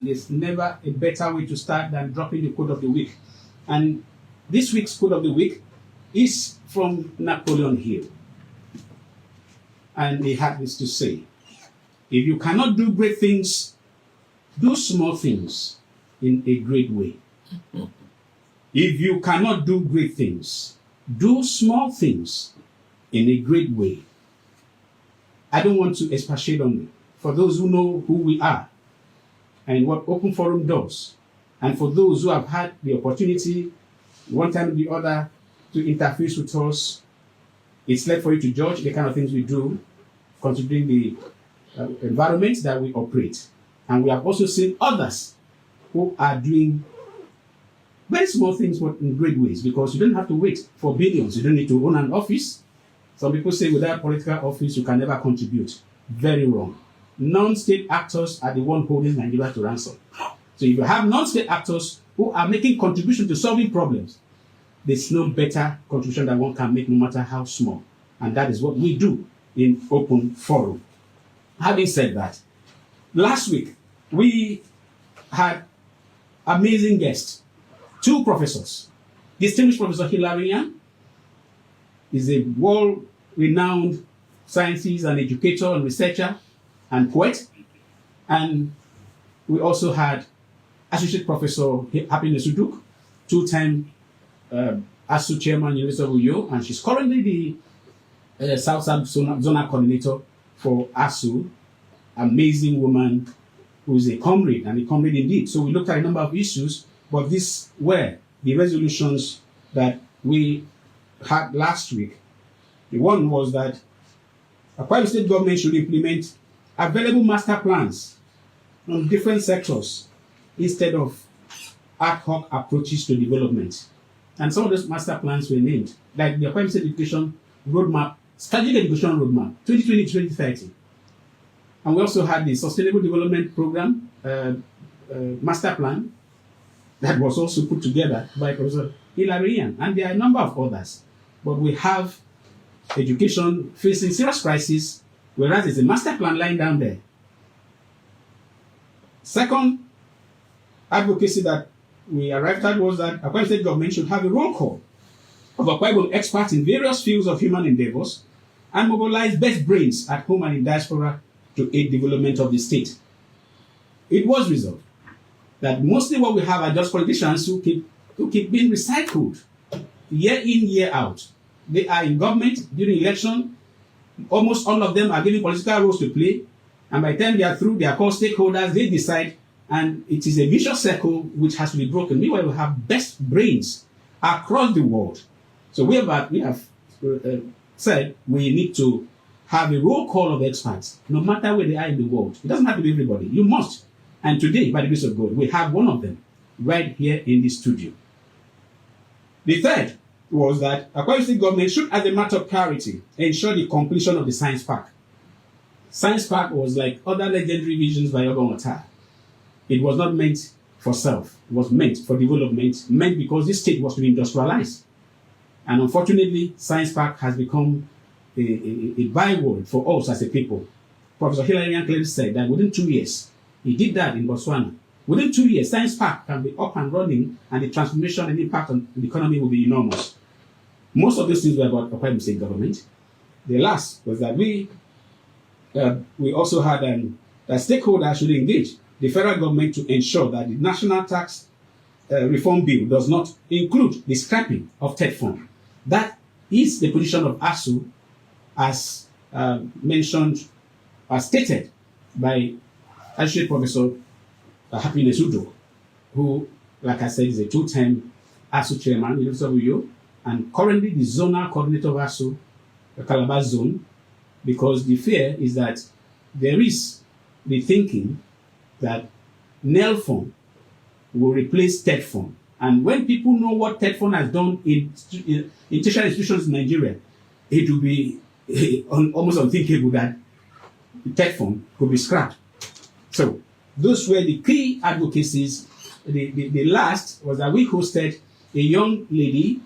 There's never a better way to start than dropping the quote of the week. And this week's quote of the week is from Napoleon Hill. And he had this to say: if you cannot do great things, do small things in a great way. If you cannot do great things, do small things in a great way. I don't want to expatiate on it. For those who know who we are and what Open Forum does, and for those who have had the opportunity, one time or the other, to interface with us, it's left for you to judge the kind of things we do, considering the environment that we operate. And we have also seen others who are doing very small things, but in great ways, because you don't have to wait for billions. You don't need to own an office. Some people say without political office, you can never contribute. Very wrong. Non-state actors are the one holding Nigeria to ransom. So if you have non-state actors who are making contribution to solving problems, there's no better contribution that one can make, no matter how small. And that is what we do in Open Forum. Having said that, last week we had amazing guests, two professors. Distinguished Professor Hilarian is a world-renowned scientist and educator and researcher and poet. And we also had Associate Professor Happiness Uduk, two-time ASU chairman, University of Uyo, and she's currently the South Zonal Coordinator for ASU. Amazing woman who is a comrade, and a comrade indeed. So we looked at a number of issues, but these were the resolutions that we had last week. The one was that Akwa State government should implement available master plans on different sectors instead of ad hoc approaches to development. And some of those master plans were named, like the Akwa State Education Roadmap, Strategic Education Roadmap, 2020-2030. And we also had the Sustainable Development Program Master Plan that was also put together by Professor Hilarian. And there are a number of others. But we have education facing serious crisis, whereas there's a master plan lying down there. Second advocacy that we arrived at was that Akwa State government should have a roll call of Akwa Ibom experts in various fields of human endeavors and mobilize best brains at home and in diaspora to aid development of the state. It was resolved that mostly what we have are just politicians who keep being recycled year in, year out. They are in government during election. Almost all of them are given political roles to play. And by the time they are through, they are called stakeholders, they decide, and it is a vicious circle which has to be broken. Meanwhile, we have best brains across the world. So we have said we need to have a roll call of experts, no matter where they are in the world. It doesn't have to be everybody. You must. And today, by the grace of God, we have one of them right here in the studio. The third was that Akwa State government should, as a matter of priority, ensure the completion of the Science Park. Science Park was like other legendary visions by Oba Nwata. It was not meant for self. It was meant for development, meant because this state was to be industrialized. And unfortunately, Science Park has become a byword for us as a people. Professor Hilarian clearly said that within 2 years, he did that in Botswana. Within 2 years, Science Park can be up and running, and the transformation and impact on the economy will be enormous. Most of these things were about Akwa State government. The last was that we also had that stakeholders should engage the federal government to ensure that the national tax reform bill does not include the scrapping of TED fund. That is the position of ASU, as mentioned, as stated by Associate Professor Happiness Uduk, who, like I said, is a two-time ASU chairman, University of Uyo, and currently the zonal coordinator of ASU, the Calabar zone, because the fear is that there is the thinking that NEL fund will replace TED fund. And when people know what TED fund has done in tertiary institutions in Nigeria, it will be almost unthinkable that the TED fund could be scrapped. So those were the key advocacies. The last was that we hosted a young lady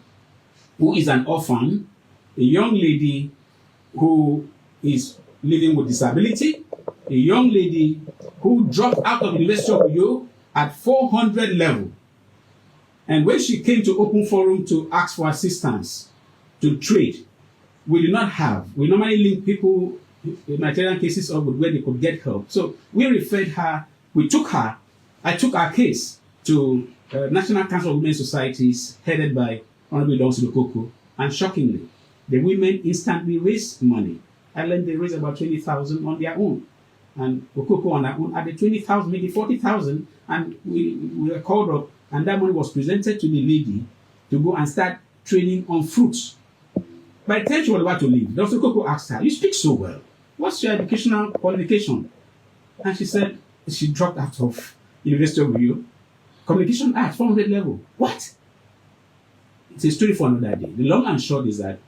who is an orphan, a young lady who is living with disability, a young lady who dropped out of the University of Uyo at 400 level. And when she came to open forum to ask for assistance to trade, we did not have. We normally link people, humanitarian cases, up with where they could get help. So we referred her, I took our case to National Council of Women's Societies, headed by Honorable Donsi Lokoko, and shockingly, the women instantly raised money. I learned they raised about 20,000 on their own. And Okoko on her own added 20,000, maybe 40,000, and we were called up, and that money was presented to the lady to go and start training on fruits. By the time she was about to leave, Dr. Okoko asked her, "You speak so well. What's your educational qualification?" And she said she dropped out of University of Uyo. Communication at 400 level. What? It's a story for another day. The long and short is that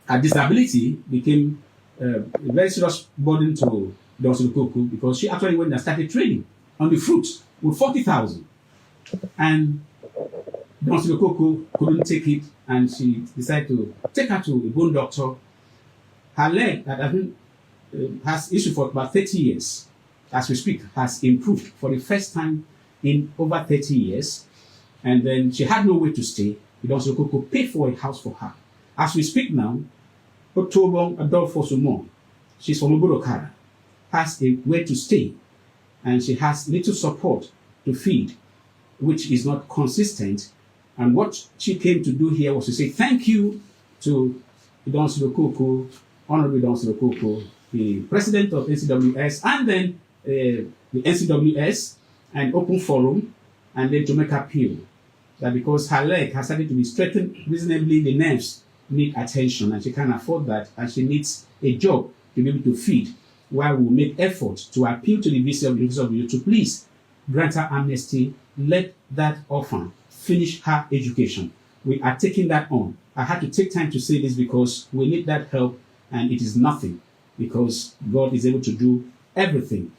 her disability became a very serious burden to Dr. Okoko because she actually went and started training on the fruits with 40,000. And Dr. Okoko couldn't take it, and she decided to take her to a bone doctor. Her leg that has issue for about 30 years, as we speak, has improved for the first time in over 30 years. And then she had no way to stay. Dr. Okoko paid for a house for her. As we speak now, October Adolfo Sumon, she's from Oborokara, has a way to stay, and she has little support to feed, which is not consistent. And what she came to do here was to say thank you to Don Silokoko, Honorable Don Silokoko, the president of NCWS, and then the NCWS, and Open Forum, and then to make appeal that because her leg has started to be straightened reasonably, the nerves need attention, and she can't afford that, and she needs a job to be able to feed, while we make efforts to appeal to the VC of the University of Uyo to please grant her amnesty, let that orphan finish her education. We are taking that on. I had to take time to say this because we need that help, and it is nothing, because God is able to do everything.